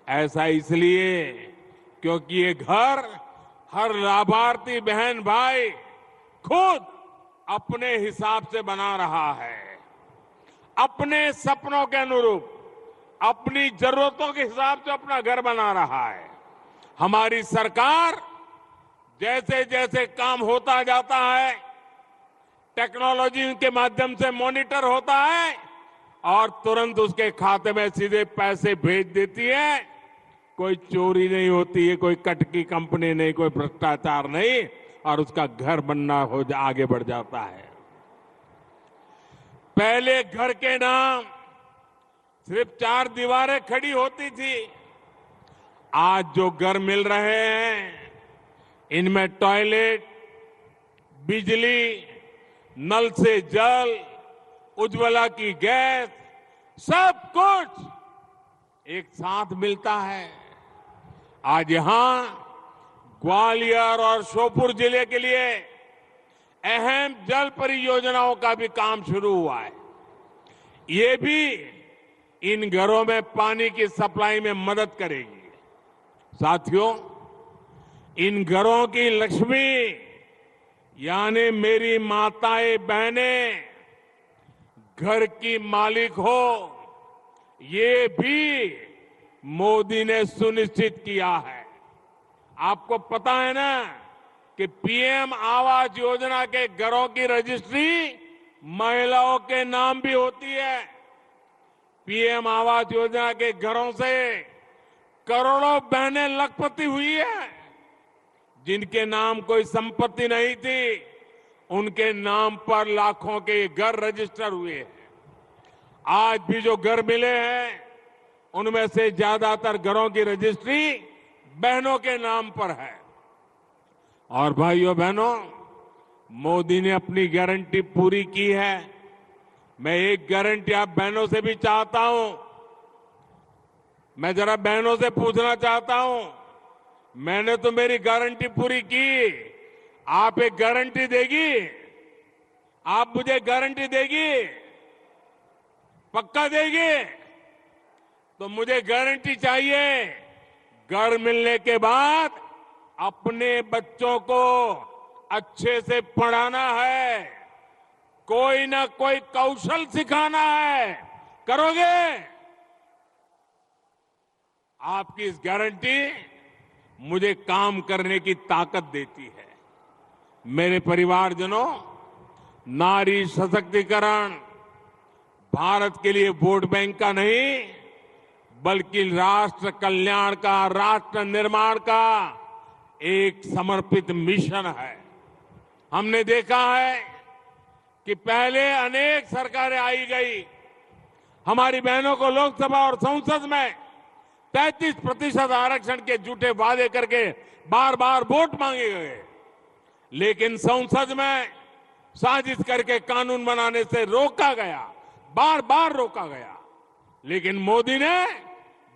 ऐसा इसलिए क्योंकि ये घर हर लाभार्थी बहन भाई खुद अपने हिसाब से बना रहा है, अपने सपनों के अनुरूप, अपनी जरूरतों के हिसाब से अपना घर बना रहा है। हमारी सरकार जैसे जैसे काम होता जाता है, टेक्नोलॉजी के माध्यम से मॉनिटर होता है और तुरंत उसके खाते में सीधे पैसे भेज देती है। कोई चोरी नहीं होती है, कोई कटकी कंपनी नहीं, कोई भ्रष्टाचार नहीं, और उसका घर बनना आगे बढ़ जाता है। पहले घर के नाम सिर्फ 4 दीवारें खड़ी होती थी। आज जो घर मिल रहे हैं इनमें टॉयलेट, बिजली, नल से जल, उज्ज्वला की गैस, सब कुछ एक साथ मिलता है। आज यहां ग्वालियर और श्योपुर जिले के लिए अहम जल परियोजनाओं का भी काम शुरू हुआ है। ये भी इन घरों में पानी की सप्लाई में मदद करेगी। साथियों, इन घरों की लक्ष्मी यानी मेरी माताएं बहनें घर की मालिक हो, ये भी मोदी ने सुनिश्चित किया है। आपको पता है ना कि पीएम आवास योजना के घरों की रजिस्ट्री महिलाओं के नाम भी होती है। पीएम आवास योजना के घरों से करोड़ों बहनें लखपति हुई है। जिनके नाम कोई संपत्ति नहीं थी, उनके नाम पर लाखों के घर रजिस्टर हुए हैं। आज भी जो घर मिले हैं उनमें से ज्यादातर घरों की रजिस्ट्री बहनों के नाम पर है। और भाइयों बहनों, मोदी ने अपनी गारंटी पूरी की है। मैं एक गारंटी आप बहनों से भी चाहता हूं। मैं जरा बहनों से पूछना चाहता हूं, मैंने तो मेरी गारंटी पूरी की, आप एक गारंटी देगी? आप मुझे गारंटी देगी? पक्का देगी? तो मुझे गारंटी चाहिए, घर मिलने के बाद अपने बच्चों को अच्छे से पढ़ाना है, कोई ना कोई कौशल सिखाना है। करोगे? आपकी इस गारंटी मुझे काम करने की ताकत देती है। मेरे परिवारजनों, नारी सशक्तिकरण भारत के लिए वोट बैंक का नहीं बल्कि राष्ट्र कल्याण का, राष्ट्र निर्माण का एक समर्पित मिशन है। हमने देखा है कि पहले अनेक सरकारें आई गई, हमारी बहनों को लोकसभा और संसद में 33% आरक्षण के झूठे वादे करके बार बार वोट मांगे गए, लेकिन संसद में साजिश करके कानून बनाने से रोका गया, बार बार रोका गया। लेकिन मोदी ने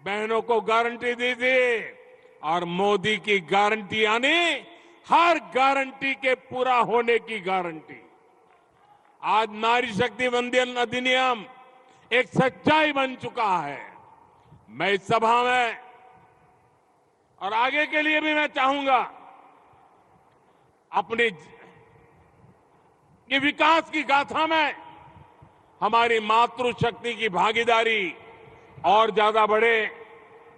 बहनों को गारंटी दी थी, और मोदी की गारंटी यानी हर गारंटी के पूरा होने की गारंटी। आज नारी शक्ति वंदन अधिनियम एक सच्चाई बन चुका है। मैं इस सभा में और आगे के लिए भी मैं चाहूंगा अपनी ये विकास की गाथा में हमारी मातृशक्ति की भागीदारी और ज्यादा बढ़े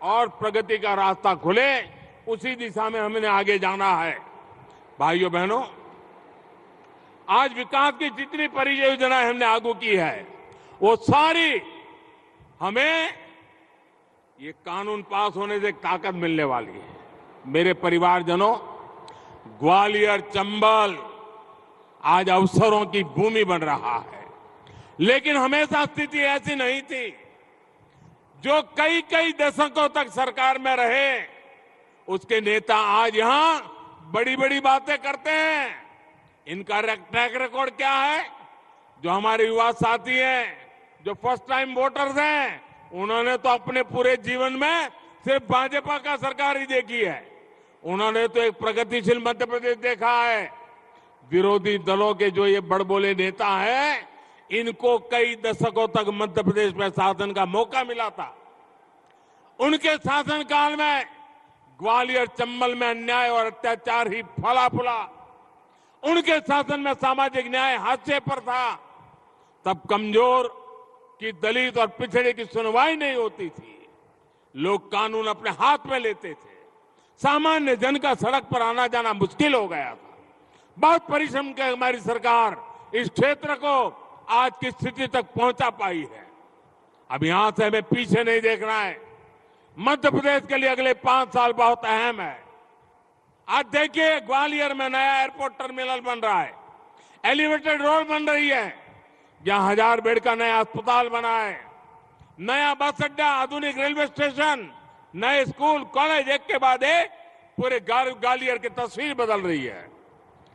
और प्रगति का रास्ता खुले, उसी दिशा में हमने आगे जाना है। भाइयों बहनों, आज विकास की जितनी परियोजनाएं हमने आगू की है वो सारी हमें ये कानून पास होने से ताकत मिलने वाली है। मेरे परिवारजनों, ग्वालियर, चंबल आज अवसरों की भूमि बन रहा है, लेकिन हमेशा स्थिति ऐसी नहीं थी। जो कई कई दशकों तक सरकार में रहे उसके नेता आज यहां बड़ी बड़ी बातें करते हैं, इनका ट्रैक रिकॉर्ड क्या है? जो हमारे युवा साथी हैं, जो फर्स्ट टाइम वोटर्स हैं, उन्होंने तो अपने पूरे जीवन में सिर्फ भाजपा का सरकार ही देखी है। उन्होंने तो एक प्रगतिशील मध्य प्रदेश देखा है। विरोधी दलों के जो ये बड़बोले नेता हैं, इनको कई दशकों तक मध्य प्रदेश में शासन का मौका मिला था। उनके शासनकाल में ग्वालियर चंबल में अन्याय और अत्याचार ही फला फूला। उनके शासन में सामाजिक न्याय हाशिए पर था। तब कमजोर की, दलित और पिछड़े की सुनवाई नहीं होती थी। लोग कानून अपने हाथ में लेते थे। सामान्य जन का सड़क पर आना जाना मुश्किल हो गया था। बहुत परिश्रम के हमारी सरकार इस क्षेत्र को आज की स्थिति तक पहुंचा पाई है। अब यहां से हमें पीछे नहीं देखना है। मध्य प्रदेश के लिए अगले 5 साल बहुत अहम है। आज देखिए, ग्वालियर में नया एयरपोर्ट टर्मिनल बन रहा है, एलिवेटेड रोड बन रही है, जहां 1000 बेड का नया अस्पताल बना है, नया बस अड्डा, आधुनिक रेलवे स्टेशन, नए स्कूल कॉलेज, एक के बाद एक पूरे ग्वालियर की तस्वीर बदल रही है।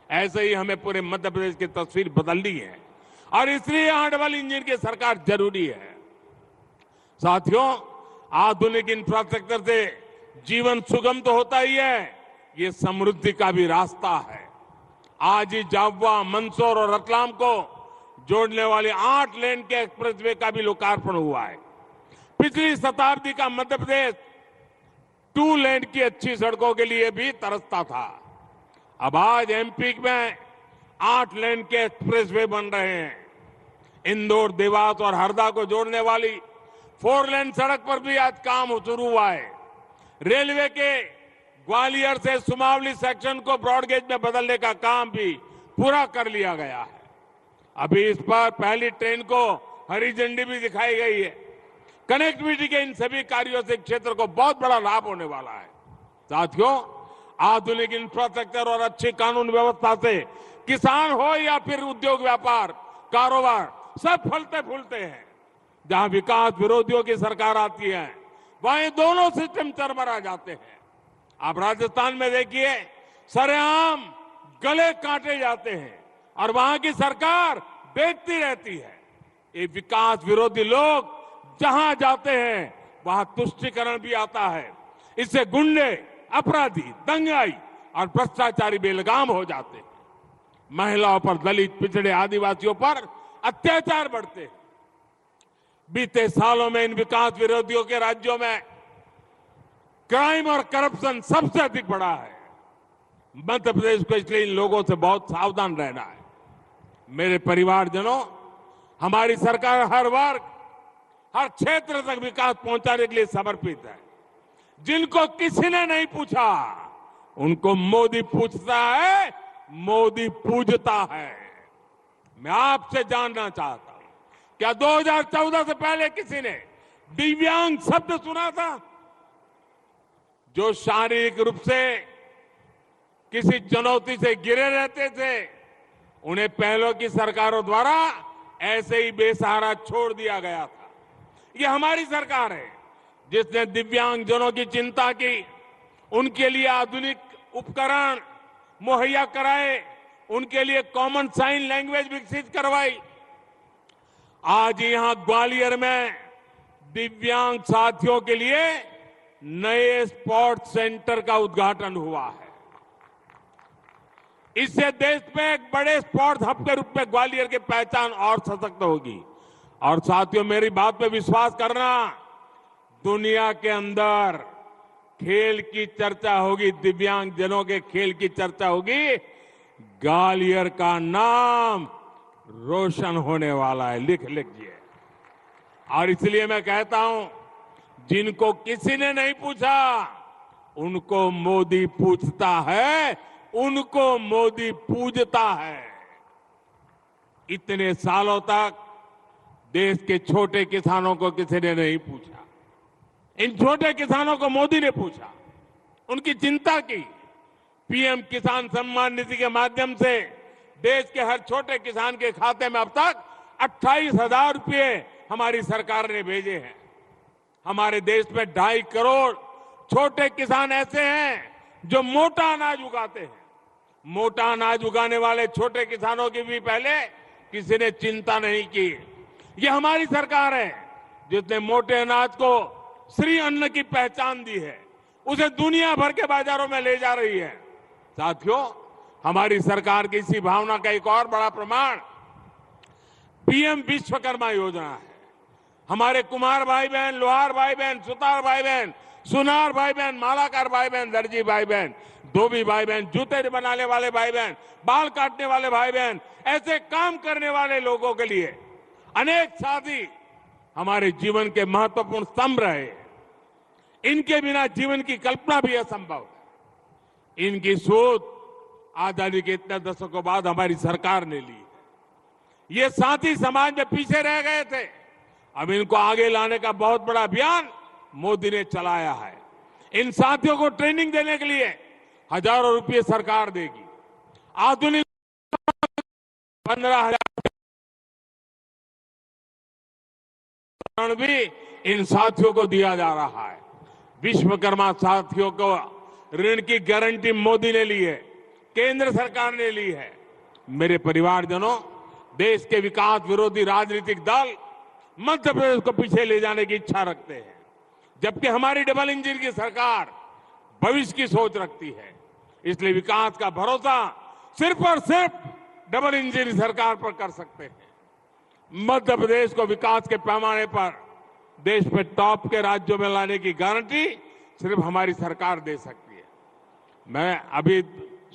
ऐसे ही हमें पूरे मध्य प्रदेश की तस्वीर बदलनी है और इसलिए यहां डबल इंजन की सरकार जरूरी है। साथियों, आधुनिक इंफ्रास्ट्रक्चर से जीवन सुगम तो होता ही है, ये समृद्धि का भी रास्ता है। आज ही झाबुआ, मंदसौर और रतलाम को जोड़ने वाले 8 लेन के एक्सप्रेसवे का भी लोकार्पण हुआ है। पिछली शताब्दी का मध्य प्रदेश 2 लेन की अच्छी सड़कों के लिए भी तरसता था। अब आज एमपी में 8 लेन के एक्सप्रेसवे बन रहे हैं। इंदौर, देवास और हरदा को जोड़ने वाली 4 लेन सड़क पर भी आज काम शुरू हुआ है। रेलवे के ग्वालियर से सुमावली सेक्शन को ब्रॉडगेज में बदलने का काम भी पूरा कर लिया गया है। अभी इस पर पहली ट्रेन को हरी झंडी भी दिखाई गई है। कनेक्टिविटी के इन सभी कार्यों से क्षेत्र को बहुत बड़ा लाभ होने वाला है। साथियों, आधुनिक इंफ्रास्ट्रक्चर और अच्छी कानून व्यवस्था से किसान हो या फिर उद्योग व्यापार कारोबार, सब फलते फूलते हैं। जहां विकास विरोधियों की सरकार आती है, वहां ये दोनों सिस्टम चरमरा जाते हैं। आप राजस्थान में देखिए, सरेआम गले काटे जाते हैं और वहां की सरकार देखती रहती है। ये विकास विरोधी लोग जहां जाते हैं, वहां तुष्टीकरण भी आता है। इससे गुंडे, अपराधी, दंगाई और भ्रष्टाचारी बेलगाम हो जाते हैं। महिलाओं पर, दलित, पिछड़े, आदिवासियों पर अत्याचार बढ़ते हैं। बीते सालों में इन विकास विरोधियों के राज्यों में क्राइम और करप्शन सबसे अधिक बढ़ा है। मध्य प्रदेश को इसलिए इन लोगों से बहुत सावधान रहना है। मेरे परिवारजनों, हमारी सरकार हर वर्ग, हर क्षेत्र तक विकास पहुंचाने के लिए समर्पित है। जिनको किसी ने नहीं पूछा, उनको मोदी पूछता है, मोदी पूजता है। मैं आपसे जानना चाहता हूं, क्या 2014 से पहले किसी ने दिव्यांग शब्द सुना था? जो शारीरिक रूप से किसी चुनौती से घिरे रहते थे, उन्हें पहलों की सरकारों द्वारा ऐसे ही बेसहारा छोड़ दिया गया था। ये हमारी सरकार है जिसने दिव्यांगजनों की चिंता की, उनके लिए आधुनिक उपकरण मुहैया कराए, उनके लिए कॉमन साइन लैंग्वेज विकसित करवाई। आज यहां ग्वालियर में दिव्यांग साथियों के लिए नए स्पोर्ट्स सेंटर का उद्घाटन हुआ है। इससे देश में एक बड़े स्पोर्ट्स हब के रूप में ग्वालियर की पहचान और सशक्त होगी। और साथियों, मेरी बात पे विश्वास करना, दुनिया के अंदर खेल की चर्चा होगी, दिव्यांग जनों के खेल की चर्चा होगी, ग्वालियर का नाम रोशन होने वाला है। लिख लीजिए। और इसलिए मैं कहता हूं, जिनको किसी ने नहीं पूछा, उनको मोदी पूछता है, उनको मोदी पूजता है। इतने सालों तक देश के छोटे किसानों को किसी ने नहीं पूछा। इन छोटे किसानों को मोदी ने पूछा, उनकी चिंता की। पीएम किसान सम्मान निधि के माध्यम से देश के हर छोटे किसान के खाते में अब तक 28,000 रुपये हमारी सरकार ने भेजे हैं। हमारे देश में 2.5 करोड़ छोटे किसान ऐसे हैं जो मोटा अनाज उगाते हैं। मोटा अनाज उगाने वाले छोटे किसानों की भी पहले किसी ने चिंता नहीं की। ये हमारी सरकार है जिसने मोटे अनाज को श्री अन्न की पहचान दी है, उसे दुनिया भर के बाजारों में ले जा रही है। साथियों, हमारी सरकार की इसी भावना का एक और बड़ा प्रमाण पीएम विश्वकर्मा योजना है। हमारे कुम्हार भाई बहन, लोहार भाई बहन, सुतार भाई बहन, सुनार भाई बहन, मालाकार भाई बहन, दर्जी भाई बहन, धोबी भाई बहन, जूते बनाने वाले भाई बहन, बाल काटने वाले भाई बहन, ऐसे काम करने वाले लोगों के लिए अनेक साथी हमारे जीवन के महत्वपूर्ण स्तंभ रहे। इनके बिना जीवन की कल्पना भी असंभव है। इनकी सोच आजादी के इतने दशकों बाद हमारी सरकार ने ली। ये साथी समाज में पीछे रह गए थे, अब इनको आगे लाने का बहुत बड़ा अभियान मोदी ने चलाया है। इन साथियों को ट्रेनिंग देने के लिए हजारों रुपये सरकार देगी। आधुनिक 15,000 भी इन साथियों को दिया जा रहा है। विश्वकर्मा साथियों को ऋण की गारंटी मोदी ने ली है, केंद्र सरकार ने ली है। मेरे परिवारजनों, देश के विकास विरोधी राजनीतिक दल मध्य प्रदेश को पीछे ले जाने की इच्छा रखते हैं, जबकि हमारी डबल इंजन की सरकार भविष्य की सोच रखती है। इसलिए विकास का भरोसा सिर्फ और सिर्फ डबल इंजन सरकार पर कर सकते हैं। मध्य प्रदेश को विकास के पैमाने पर देश में टॉप के राज्यों में लाने की गारंटी सिर्फ हमारी सरकार दे सकती है। मैं अभी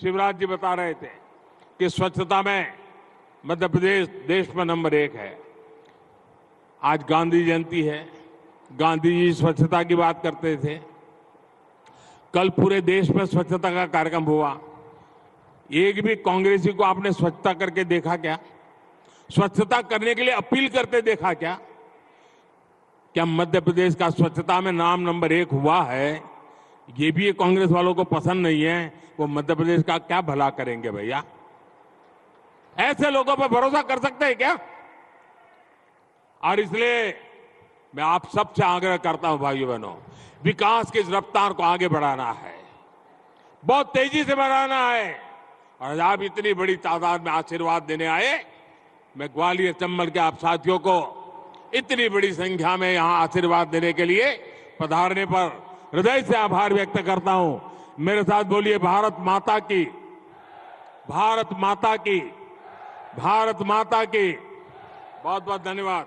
शिवराज जी बता रहे थे कि स्वच्छता में मध्य प्रदेश देश में नंबर 1 है। आज गांधी जयंती है, गांधी जी स्वच्छता की बात करते थे। कल पूरे देश में स्वच्छता का कार्यक्रम हुआ। एक भी कांग्रेसी को आपने स्वच्छता करके देखा क्या? स्वच्छता करने के लिए अपील करते देखा क्या? क्या मध्य प्रदेश का स्वच्छता में नाम नंबर 1 हुआ है? ये भी कांग्रेस वालों को पसंद नहीं है। वो मध्य प्रदेश का क्या भला करेंगे भैया? ऐसे लोगों पर भरोसा कर सकते हैं क्या? और इसलिए मैं आप सबसे आग्रह करता हूं भाइयों बहनों, विकास की इस रफ्तार को आगे बढ़ाना है, बहुत तेजी से बढ़ाना है। और आप इतनी बड़ी तादाद में आशीर्वाद देने आए, मैं ग्वालियर चंबल के आप साथियों को इतनी बड़ी संख्या में यहां आशीर्वाद देने के लिए पधारने पर हृदय से आभार व्यक्त करता हूं। मेरे साथ बोलिए, भारत माता की, भारत माता की, भारत माता की। बहुत बहुत धन्यवाद।